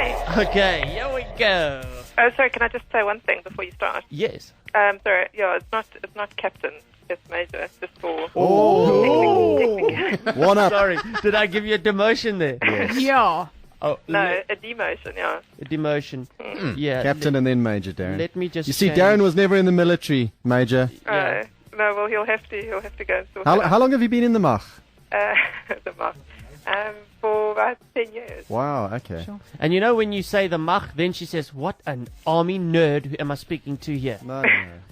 Okay. Okay, here we go. Oh, sorry, can I just say one thing before you start? Yes. Sorry, yeah, it's not captain, it's major. It's just for... One up. Sorry, did I give you a demotion there? Yes. Yeah. Oh, No, a demotion, yeah. a demotion. Yeah. Captain and then Major, Darren. Let me just You see, change. Darren was never in the military, Major. Yeah. No, well, he'll have to go and sort How long have you been in the Mach? the Mach. For about 10 years. Wow, okay. Sure. And you know when you say the Mach, then she says, what an army nerd who am I speaking to here? No.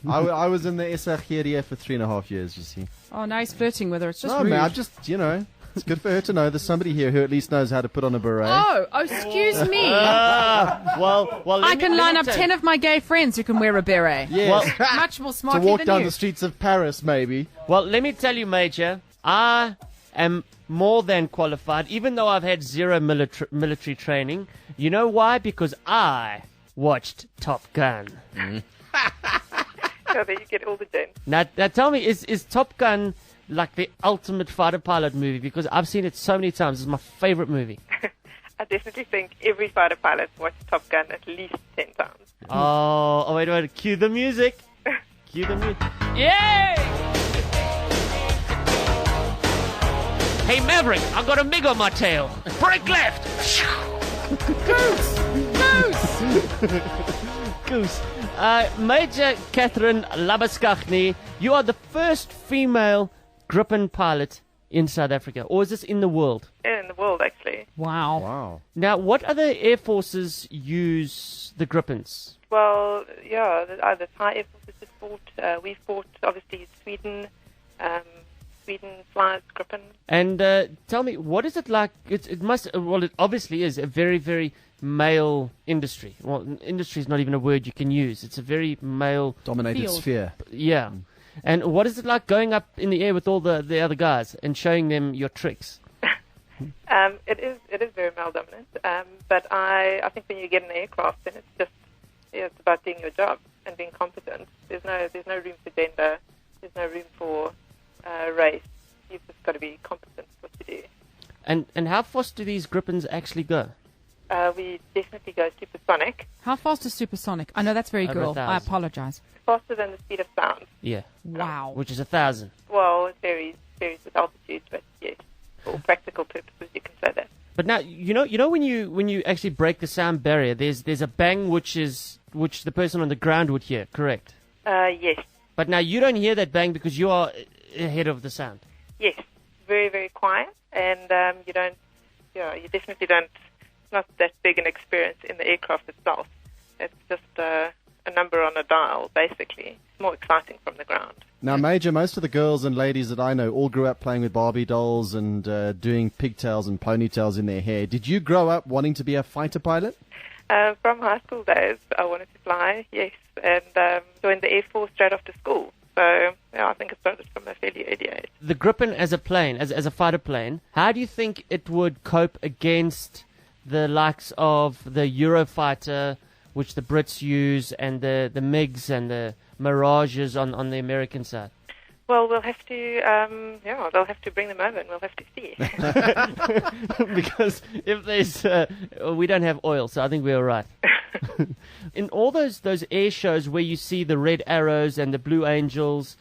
I was in the SAAF for 3.5 years, you see. Oh, now he's flirting with her. It's just No, rude. man, it's good for her to know there's somebody here who at least knows how to put on a beret. Oh, excuse me. Well, I can line up 10 of my gay friends who can wear a beret. Yes. Much more To smartly walk than down you. the streets of Paris, maybe. Well, let me tell you, Major, I am more than qualified, even though I've had zero military training. You know why? Because I watched Top Gun. So there you get all the gents. Now tell me, is Top Gun like the ultimate fighter pilot movie? Because I've seen it so many times. It's my favorite movie. I definitely think every fighter pilot watched Top Gun at least 10 times. Oh, wait. Cue the music. Cue the music. Yay! Hey, Maverick, I've got a MiG on my tail. Break left. Goose. Major Catherine Labuschagne, you are the first female Gripen pilot in South Africa. Or is this in the world? In the world, actually. Wow. Wow. Now, what other air forces use the Gripens? Well, yeah, the Thai Air Force has just fought. We've fought, obviously, Sweden. Sweden flies Gripen. And tell me, what is it like? It obviously is a very, very male industry. Well, industry is not even a word you can use. It's a very male, Dominated Field. sphere. yeah. And what is it like going up in the air with all the other guys and showing them your tricks? It is very male dominant. But I think when you get an aircraft, then it's about doing your job and being competent. There's no room for gender. There's no room for race. You've just got to be competent at what you do. And how fast do these Gripens actually go? We definitely go supersonic, How fast is supersonic? I know that's very Over girl. 1,000. I apologize. faster than the speed of sound. Yeah. Wow. Which is 1,000. Well, it varies with altitude, but yes, for practical purposes, you can say that. But now you know when you actually break the sound barrier, there's a bang which the person on the ground would hear, correct? Yes, But now you don't hear that bang because you are ahead of the sound. yes, very, very quiet, and you definitely don't. It's not that big an experience in the aircraft itself. It's just a number on a dial, basically. It's more exciting from the ground. Now, Major, most of the girls and ladies that I know all grew up playing with Barbie dolls and doing pigtails and ponytails in their hair. Did you grow up wanting to be a fighter pilot? From high school days, I wanted to fly, yes, and joined the Air Force straight after school. So, yeah, I think it started from a fairly early age. The Gripen as a plane, as a fighter plane, how do you think it would cope against the likes of the Eurofighter, which the Brits use, and the MiGs and the Mirages on the American side? Well, we'll have to, they'll have to bring them over and we'll have to see. Because if there's, we don't have oil, so I think we're all right. In all those air shows where you see the Red Arrows and the Blue Angels,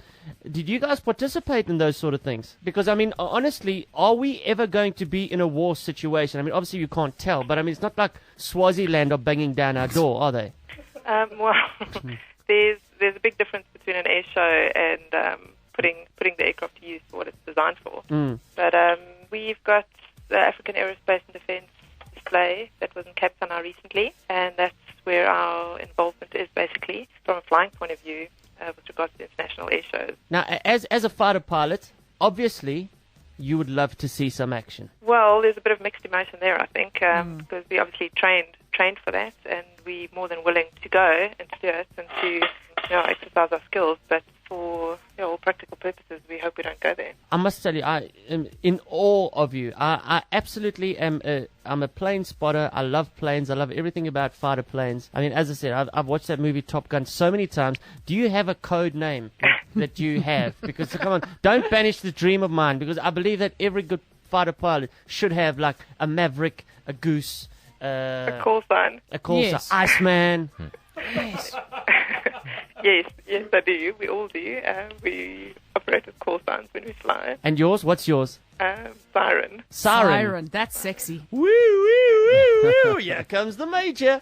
did you guys participate in those sort of things? Because, I mean, honestly, are we ever going to be in a war situation? I mean, obviously you can't tell, but I mean, it's not like Swaziland are banging down our door, are they? Well, there's a big difference between an air show and putting the aircraft to use for what it's designed for. Mm. But we've got the African Aerospace and Defence display that was in Cape Town recently, and that's where our involvement is basically from a flying point of view with regards to international air shows. Now, as a fighter pilot, obviously you would love to see some action. Well, there's a bit of mixed emotion there, I think, because we obviously trained for that, and we're more than willing to go and to do it and to exercise our skills. But for all practical purposes, we hope we don't go there. I must tell you, I am in awe of you. I absolutely am. I'm a plane spotter. I love planes. I love everything about fighter planes. I mean, as I said, I've watched that movie Top Gun so many times. Do you have a code name that you have? Because come on, don't banish the dream of mine. Because I believe that every good fighter pilot should have like a Maverick, a Goose, A call sign. A call Yes. sign. Iceman. Yes. Yes, I do. We all do. We operate with call signs when we fly. And yours? What's yours? Siren. Siren. That's sexy. Woo, woo, woo, woo. Here comes the major.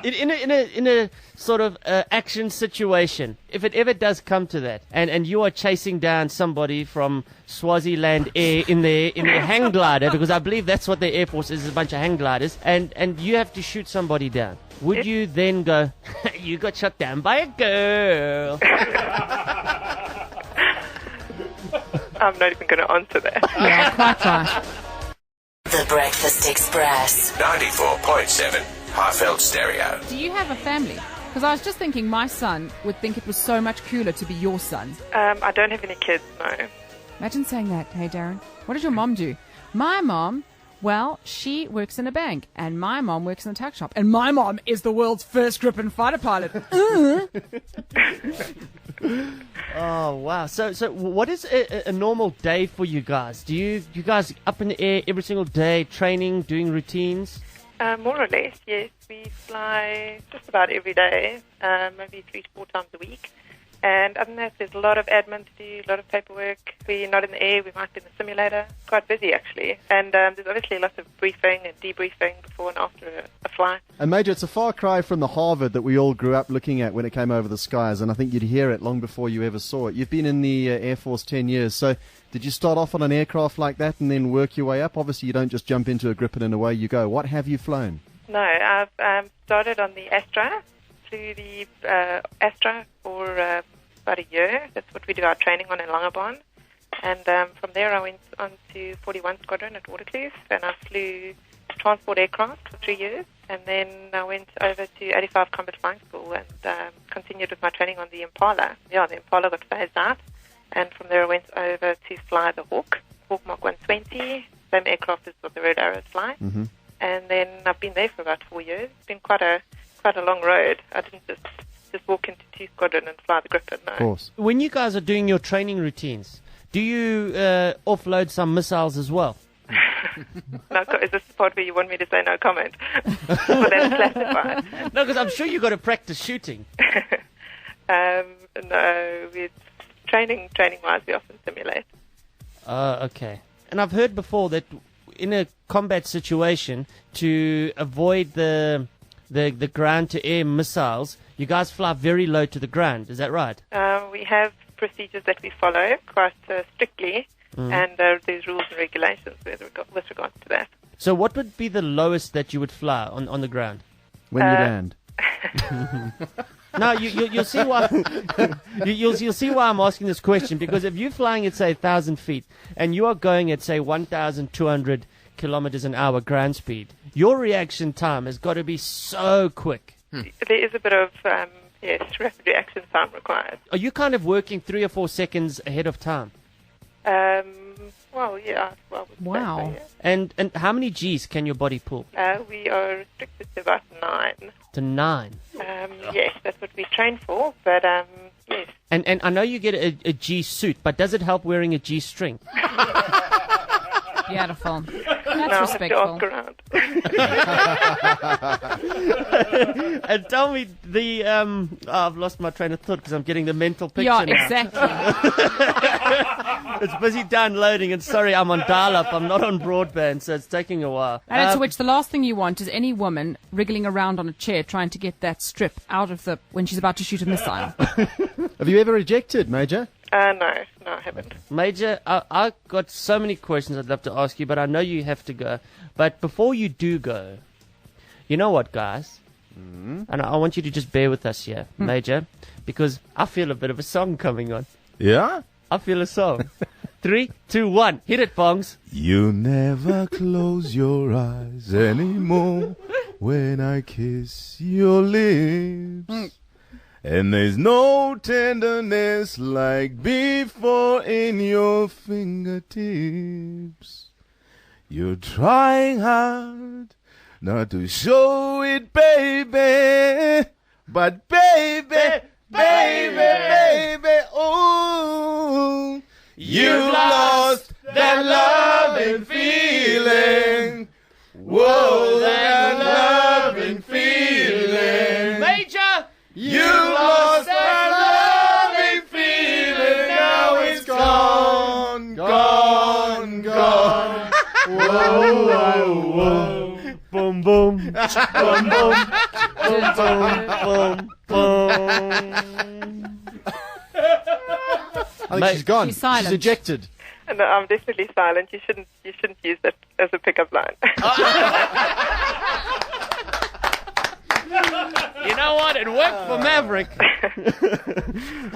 in a sort of action situation, if it ever does come to that, and you are chasing down somebody from Swaziland Air in their hang glider, because I believe that's what the Air Force is a bunch of hang gliders, and you have to shoot somebody down. Would you then go, you got shot down by a girl? I'm not even going to answer that. Yeah, quite right. The Breakfast Express. 94.7 Highveld Stereo. Do you have a family? Because I was just thinking my son would think it was so much cooler to be your son. I don't have any kids, no. Imagine saying that. Hey, Darren, what does your mom do? My mom, well, she works in a bank, and my mom works in a tuck shop, and my mom is the world's first Gripen fighter pilot. Oh, wow. So what is a normal day for you guys? Do you guys up in the air every single day, training, doing routines? More or less, yes. We fly just about every day, maybe 3 to 4 times a week. And other than that, there's a lot of admin to do, a lot of paperwork. We're not in the air, we might be in the simulator. Quite busy, actually. And there's obviously lots of briefing and debriefing before and after a flight. And Major, it's a far cry from the Harvard that we all grew up looking at when it came over the skies, and I think you'd hear it long before you ever saw it. You've been in the Air Force 10 years, so did you start off on an aircraft like that and then work your way up? Obviously, you don't just jump into a Gripen and away you go. What have you flown? No, I've started on the Astra, flew the Astra for about a year. That's what we do our training on in Langebaan. And from there I went on to 41 Squadron at Waterkloof, and I flew transport aircraft for 3 years. And then I went over to 85 Combat Flying School and continued with my training on the Impala. Yeah, the Impala got phased out. And from there I went over to fly the Hawk Mark 120, same aircraft as what the Red Arrows fly. Mm-hmm. And then I've been there for about 4 years. It's been quite a long road. I didn't just walk into 2 Squadron and fly the Gripen, no. Of course. When you guys are doing your training routines, do you offload some missiles as well? No, is this the part where you want me to say no comment? Well, that's classified. No, because I'm sure you've got to practice shooting. No, with training-wise, we often simulate. Okay. And I've heard before that in a combat situation, to avoid the ground-to-air missiles, you guys fly very low to the ground. Is that right? We have procedures that we follow quite strictly, and there's rules and regulations with regards to that. So what would be the lowest that you would fly on the ground? When you land. No, you'll see why. You'll see why I'm asking this question, because if you're flying at say 1,000 feet and you are going at say 1,200 kilometers an hour ground speed, your reaction time has got to be so quick. There is a bit of rapid reaction time required. Are you kind of working 3 or 4 seconds ahead of time? Well, yeah. Well, Wow. say so, yeah. And how many G's can your body pull? We are restricted to about 9. To 9. Yes, that's what we train for, but yes. And I know you get a G suit, but does it help wearing a G string? Beautiful. That's No, I'll have to respectful. ask around. And tell me I've lost my train of thought because I'm getting the mental picture Yeah, now. exactly. It's busy downloading, and sorry, I'm on dial-up. I'm not on broadband, so it's taking a while. And to which the last thing you want is any woman wriggling around on a chair trying to get that strip out of when she's about to shoot a missile. Have you ever ejected, Major? No, I haven't. Major, I've got so many questions I'd love to ask you, but I know you have to go. But before you do go, you know what, guys? And I want you to just bear with us here, Major, because I feel a bit of a song coming on. Yeah? I feel a song. 3, 2, 1. Hit it, Bongs. You never close your eyes anymore when I kiss your lips. And there's no tenderness like before in your fingertips. You're trying hard not to show it, baby. But baby, oh, you've lost that love and feeling. Whoa, that You lost that loving feeling, now it's gone, gone, gone. Whoa, whoa, whoa. Boom, boom. Boom, boom. Boom, boom, boom, boom. I think she's gone. She's silent. She's ejected. And I'm definitely silent. You shouldn't use that as a pickup line. You know what? It worked for Maverick.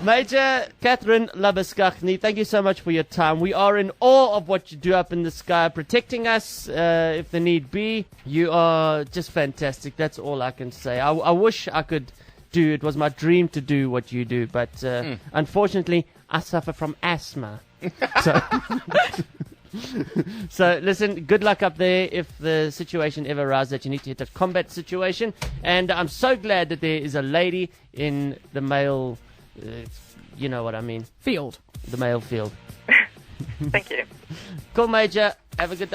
Major Catherine Labuschagne, thank you so much for your time. We are in awe of what you do up in the sky, protecting us if the need be. You are just fantastic. That's all I can say. I wish I could do. It was my dream to do what you do, but unfortunately, I suffer from asthma. So listen, good luck up there if the situation ever arises that you need to hit a combat situation. And I'm so glad that there is a lady in the male, you know what I mean. Field. The male field. Thank you. Cool, Major. Have a good day.